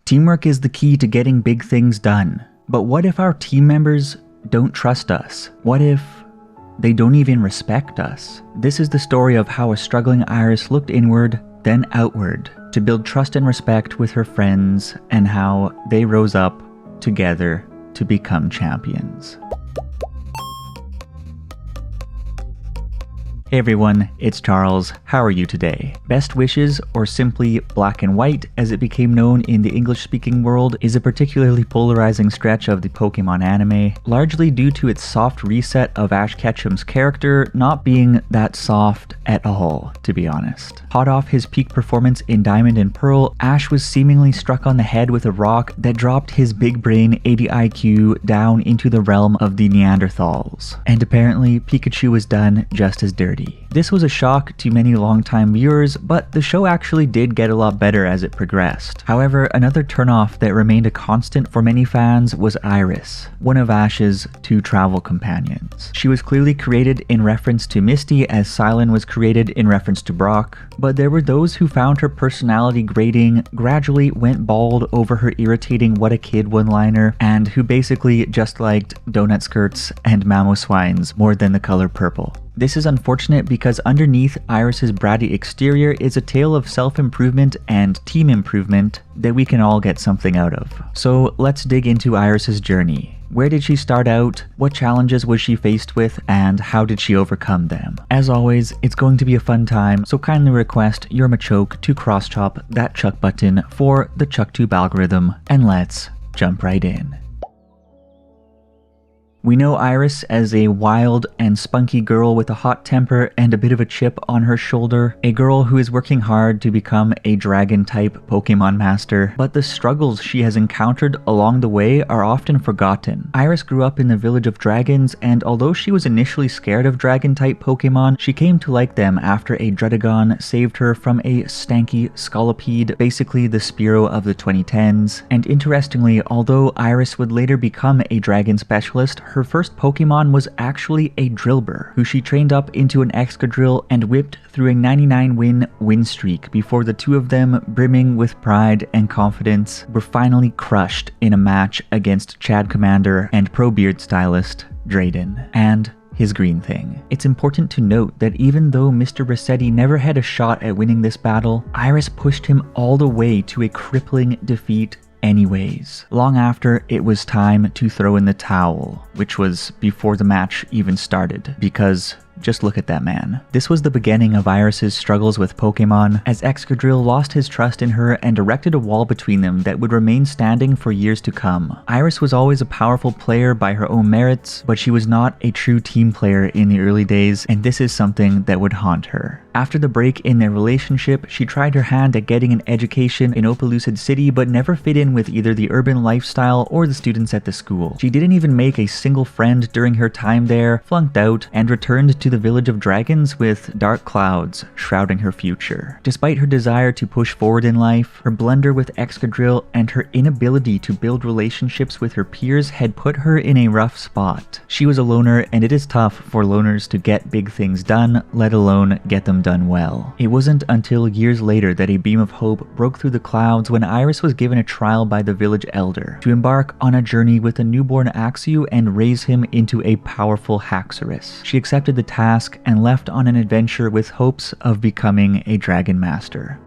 Teamwork is the key to getting big things done. But what if our team members don't trust us? What if they don't even respect us? This is the story of how a struggling Iris looked inward, then outward, to build trust and respect with her friends, and how they rose up together to become champions. Hey everyone, it's Charles. How are you today? Best Wishes, or simply Black and White as it became known in the English-speaking world, is a particularly polarizing stretch of the Pokemon anime, largely due to its soft reset of Ash Ketchum's character not being that soft at all, to be honest. Hot off his peak performance in Diamond and Pearl, Ash was seemingly struck on the head with a rock that dropped his big brain 80 IQ down into the realm of the Neanderthals. And apparently, Pikachu was done just as dirty. This was a shock to many longtime viewers, but the show actually did get a lot better as it progressed. However, another turnoff that remained a constant for many fans was Iris, one of Ash's two travel companions. She was clearly created in reference to Misty, as Silent was created in reference to Brock, but there were those who found her personality grating, gradually went bald over her irritating what a kid one-liner, and who basically just liked donut skirts and Mamoswines more than the color purple. This is unfortunate because underneath Iris's bratty exterior is a tale of self-improvement and team improvement that we can all get something out of. So let's dig into Iris's journey. Where did she start out? What challenges was she faced with? And how did she overcome them? As always, it's going to be a fun time, so kindly request your Machoke to cross-chop that Chuck button for the ChuckTube algorithm, and let's jump right in. We know Iris as a wild and spunky girl with a hot temper and a bit of a chip on her shoulder, a girl who is working hard to become a dragon-type Pokemon master, but the struggles she has encountered along the way are often forgotten. Iris grew up in the village of dragons, and although she was initially scared of dragon-type Pokemon, she came to like them after a Dredagon saved her from a stanky Scolipede, basically the Spearow of the 2010s. And interestingly, although Iris would later become a dragon specialist, her first Pokemon was actually a Drillbur, who she trained up into an Excadrill and whipped through a 99 win streak before the two of them, brimming with pride and confidence, were finally crushed in a match against Chad Commander and Pro Beard stylist Drayden and his green thing. It's important to note that even though Mr. Rossetti never had a shot at winning this battle, Iris pushed him all the way to a crippling defeat anyways, long after it was time to throw in the towel, which was before the match even started, because just look at that man. This was the beginning of Iris's struggles with Pokemon, as Excadrill lost his trust in her and erected a wall between them that would remain standing for years to come. Iris was always a powerful player by her own merits, but she was not a true team player in the early days, and this is something that would haunt her. After the break in their relationship, she tried her hand at getting an education in Opelucid City, but never fit in with either the urban lifestyle or the students at the school. She didn't even make a single friend during her time there, flunked out, and returned to the village of dragons with dark clouds shrouding her future. Despite her desire to push forward in life, her blunder with Excadrill and her inability to build relationships with her peers had put her in a rough spot. She was a loner, and it is tough for loners to get big things done, let alone get them done well. It wasn't until years later that a beam of hope broke through the clouds when Iris was given a trial by the village elder to embark on a journey with a newborn Axew and raise him into a powerful Haxorus. She accepted the task and left on an adventure with hopes of becoming a dragon master.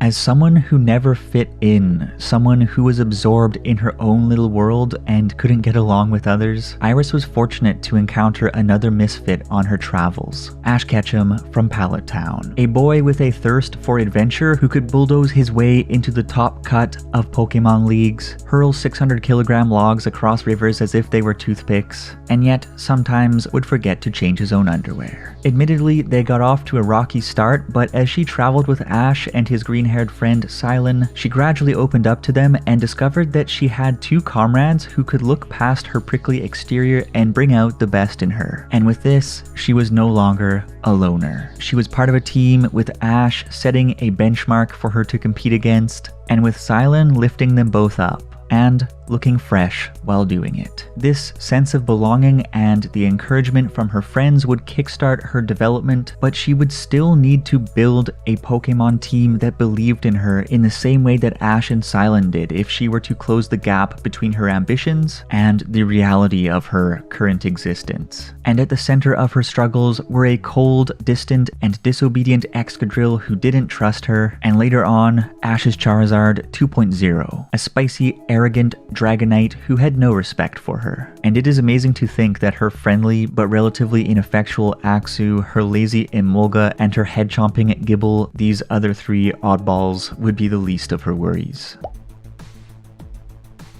As someone who never fit in, someone who was absorbed in her own little world and couldn't get along with others, Iris was fortunate to encounter another misfit on her travels, Ash Ketchum from Pallet Town, a boy with a thirst for adventure who could bulldoze his way into the top cut of Pokemon leagues, hurl 600-kilogram logs across rivers as if they were toothpicks, and yet sometimes would forget to change his own underwear. Admittedly, they got off to a rocky start, but as she traveled with Ash and his green-haired friend Silent, she gradually opened up to them and discovered that she had two comrades who could look past her prickly exterior and bring out the best in her. And with this, she was no longer a loner. She was part of a team with Ash setting a benchmark for her to compete against, and with Silent lifting them both up. And looking fresh while doing it. This sense of belonging and the encouragement from her friends would kickstart her development, but she would still need to build a Pokemon team that believed in her in the same way that Ash and Silent did if she were to close the gap between her ambitions and the reality of her current existence. And at the center of her struggles were a cold, distant, and disobedient Excadrill who didn't trust her, and later on, Ash's Charizard 2.0, a spicy, arrogant Dragonite who had no respect for her. And it is amazing to think that her friendly but relatively ineffectual Axew, her lazy Emolga, and her head-chomping Gibble, these other three oddballs, would be the least of her worries.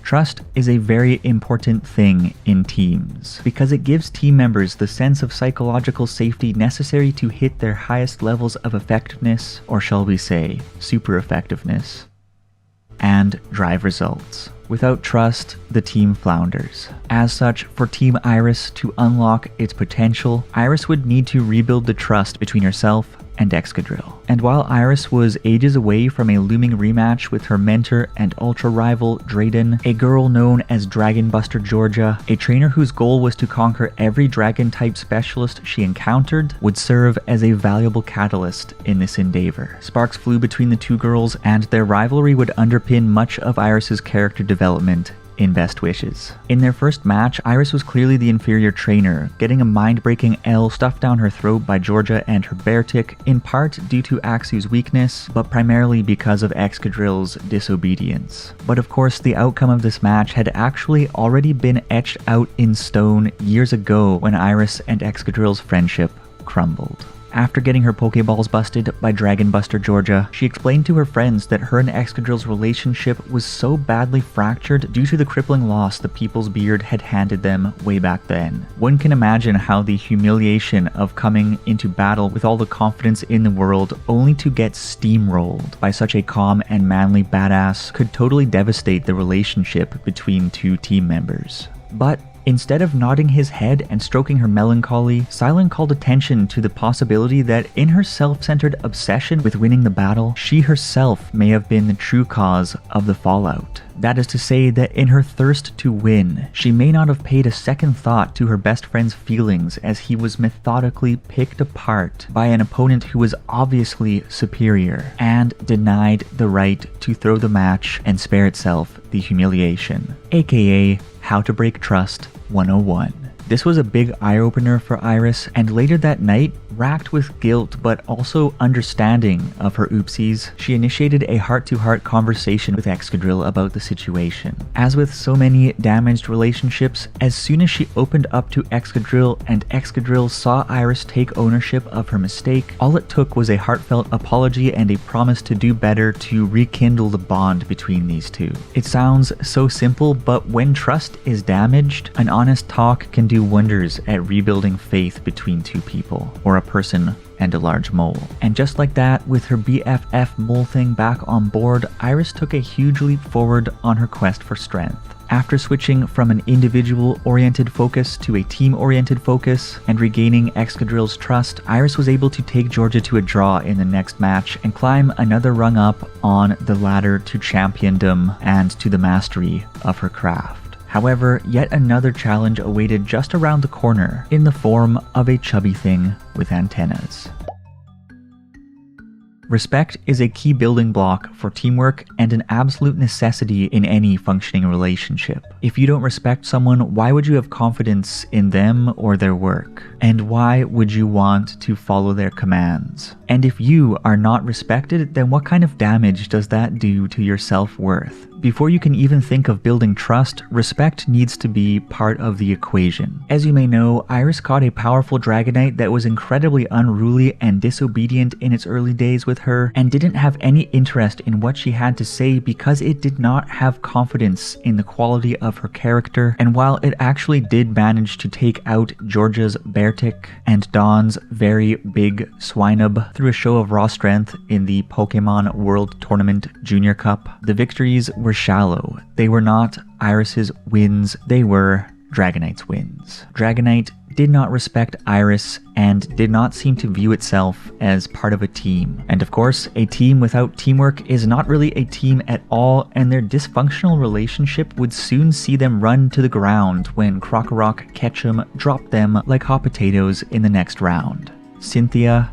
Trust is a very important thing in teams because it gives team members the sense of psychological safety necessary to hit their highest levels of effectiveness, or shall we say, super effectiveness, and drive results. Without trust, the team flounders. As such, for Team Iris to unlock its potential, Iris would need to rebuild the trust between herself and Excadrill. And while Iris was ages away from a looming rematch with her mentor and ultra rival Drayden, a girl known as Dragon Buster Georgia, a trainer whose goal was to conquer every dragon type specialist she encountered, would serve as a valuable catalyst in this endeavor. Sparks flew between the two girls, and their rivalry would underpin much of Iris's character development in Best Wishes. In their first match, Iris was clearly the inferior trainer, getting a mind-breaking L stuffed down her throat by Georgia and her Beartic, in part due to Axew's weakness, but primarily because of Excadrill's disobedience. But of course, the outcome of this match had actually already been etched out in stone years ago when Iris and Excadrill's friendship crumbled. After getting her Pokeballs busted by Dragon Buster Georgia, she explained to her friends that her and Excadrill's relationship was so badly fractured due to the crippling loss the People's Beard had handed them way back then. One can imagine how the humiliation of coming into battle with all the confidence in the world only to get steamrolled by such a calm and manly badass could totally devastate the relationship between two team members. But instead of nodding his head and stroking her melancholy, Silent called attention to the possibility that in her self-centered obsession with winning the battle, she herself may have been the true cause of the fallout. That is to say that in her thirst to win, she may not have paid a second thought to her best friend's feelings as he was methodically picked apart by an opponent who was obviously superior and denied the right to throw the match and spare itself the humiliation, aka How to Break Trust 101. This was a big eye-opener for Iris, and later that night, racked with guilt but also understanding of her oopsies, she initiated a heart-to-heart conversation with Excadrill about the situation. As with so many damaged relationships, as soon as she opened up to Excadrill and Excadrill saw Iris take ownership of her mistake, all it took was a heartfelt apology and a promise to do better to rekindle the bond between these two. It sounds so simple, but when trust is damaged, an honest talk can do wonders at rebuilding faith between two people, or a person and a large mole. And just like that, with her BFF mole thing back on board, Iris took a huge leap forward on her quest for strength. After switching from an individual-oriented focus to a team-oriented focus and regaining Excadrill's trust, Iris was able to take Georgia to a draw in the next match and climb another rung up on the ladder to championdom and to the mastery of her craft. However, yet another challenge awaited just around the corner in the form of a chubby thing with antennas. Respect is a key building block for teamwork and an absolute necessity in any functioning relationship. If you don't respect someone, why would you have confidence in them or their work? And why would you want to follow their commands? And if you are not respected, then what kind of damage does that do to your self-worth? Before you can even think of building trust, respect needs to be part of the equation. As you may know, Iris caught a powerful Dragonite that was incredibly unruly and disobedient in its early days with her, and didn't have any interest in what she had to say because it did not have confidence in the quality of her character. And while it actually did manage to take out Georgia's Beartic and Dawn's very big Swinub through a show of raw strength in the Pokemon World Tournament Junior Cup, the victories were shallow. They were not Iris's wins, they were Dragonite's wins. Dragonite did not respect Iris and did not seem to view itself as part of a team. And of course, a team without teamwork is not really a team at all, and their dysfunctional relationship would soon see them run to the ground when Krokorok Ketchum dropped them like hot potatoes in the next round. Cynthia,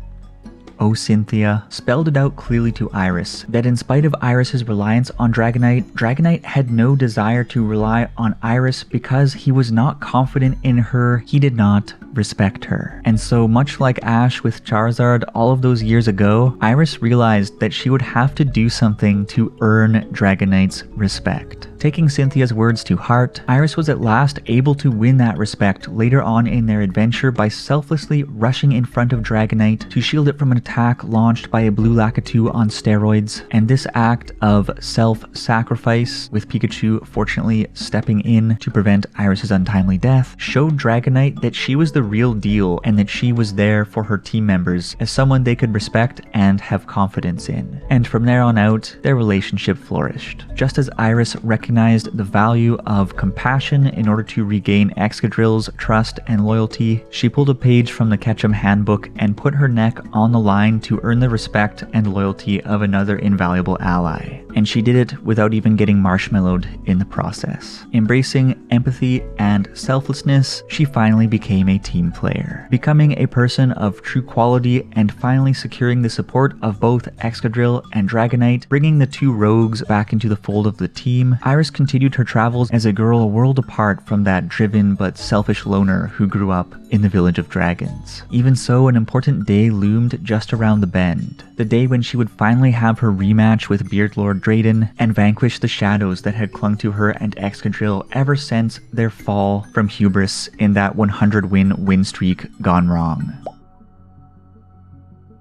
oh Cynthia, spelled it out clearly to Iris that in spite of Iris's reliance on Dragonite, Dragonite had no desire to rely on Iris because he was not confident in her, he did not respect her. And so much like Ash with Charizard all of those years ago, Iris realized that she would have to do something to earn Dragonite's respect. Taking Cynthia's words to heart, Iris was at last able to win that respect later on in their adventure by selflessly rushing in front of Dragonite to shield it from an attack launched by a blue Lakitu on steroids. And this act of self-sacrifice, with Pikachu fortunately stepping in to prevent Iris's untimely death, showed Dragonite that she was the real deal and that she was there for her team members as someone they could respect and have confidence in. And from there on out, their relationship flourished. Just as Iris recognized the value of compassion in order to regain Excadrill's trust and loyalty, she pulled a page from the Ketchum handbook and put her neck on the line to earn the respect and loyalty of another invaluable ally. And she did it without even getting marshmallowed in the process. Embracing empathy and selflessness, she finally became a team player, becoming a person of true quality and finally securing the support of both Excadrill and Dragonite, bringing the two rogues back into the fold of the team. Iris continued her travels as a girl a world apart from that driven but selfish loner who grew up in the Village of Dragons. Even so, an important day loomed just around the bend. The day when she would finally have her rematch with Beardlord Drayden and vanquish the shadows that had clung to her and Excadrill ever since their fall from hubris in that 100-win streak gone wrong.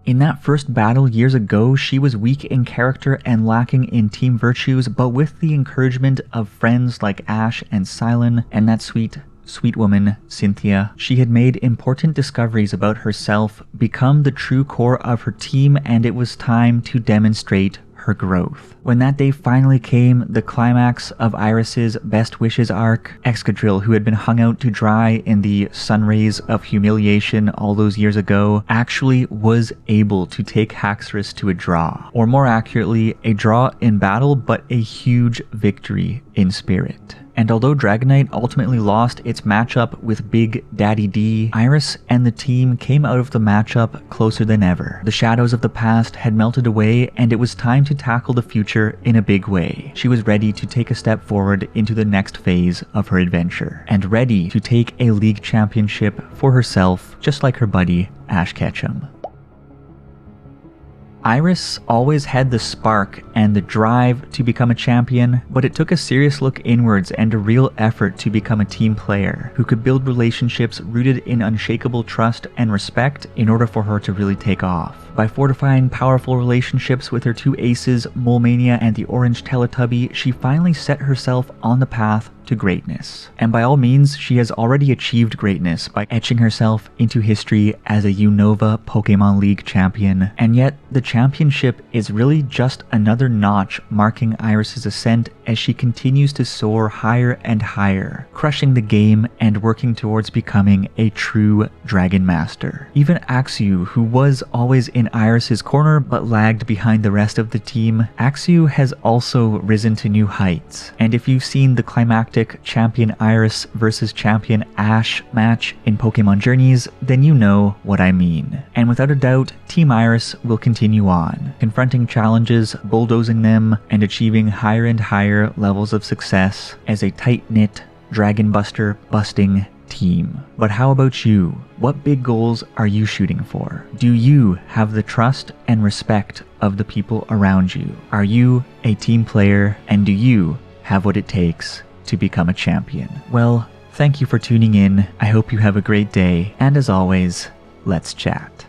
In that first battle years ago, she was weak in character and lacking in team virtues, but with the encouragement of friends like Ash and Silon and that sweet woman, Cynthia, she had made important discoveries about herself, become the true core of her team, and it was time to demonstrate her growth. When that day finally came, the climax of Iris's Best Wishes arc, Excadrill, who had been hung out to dry in the sun rays of humiliation all those years ago, actually was able to take Haxorus to a draw. Or more accurately, a draw in battle, but a huge victory in spirit. And although Dragonite ultimately lost its matchup with Big Daddy D, Iris and the team came out of the matchup closer than ever. The shadows of the past had melted away, and it was time to tackle the future in a big way. She was ready to take a step forward into the next phase of her adventure, and ready to take a league championship for herself, just like her buddy Ash Ketchum. Iris always had the spark and the drive to become a champion, but it took a serious look inwards and a real effort to become a team player who could build relationships rooted in unshakable trust and respect in order for her to really take off. By fortifying powerful relationships with her two aces, Molemania and the Orange Teletubby, she finally set herself on the path to greatness. And by all means, she has already achieved greatness by etching herself into history as a Unova Pokemon League champion. And yet, the championship is really just another notch marking Iris's ascent as she continues to soar higher and higher, crushing the game and working towards becoming a true Dragon Master. Even Axew, who was always in Iris's corner but lagged behind the rest of the team, Axew has also risen to new heights. And if you've seen the climactic Champion Iris versus Champion Ash match in Pokemon Journeys, then you know what I mean. And without a doubt, Team Iris will continue on, confronting challenges, bulldozing them, and achieving higher and higher levels of success as a tight-knit, Dragon Buster busting team. But how about you? What big goals are you shooting for? Do you have the trust and respect of the people around you? Are you a team player, and do you have what it takes to become a champion? Well, thank you for tuning in. I hope you have a great day, and as always, let's chat.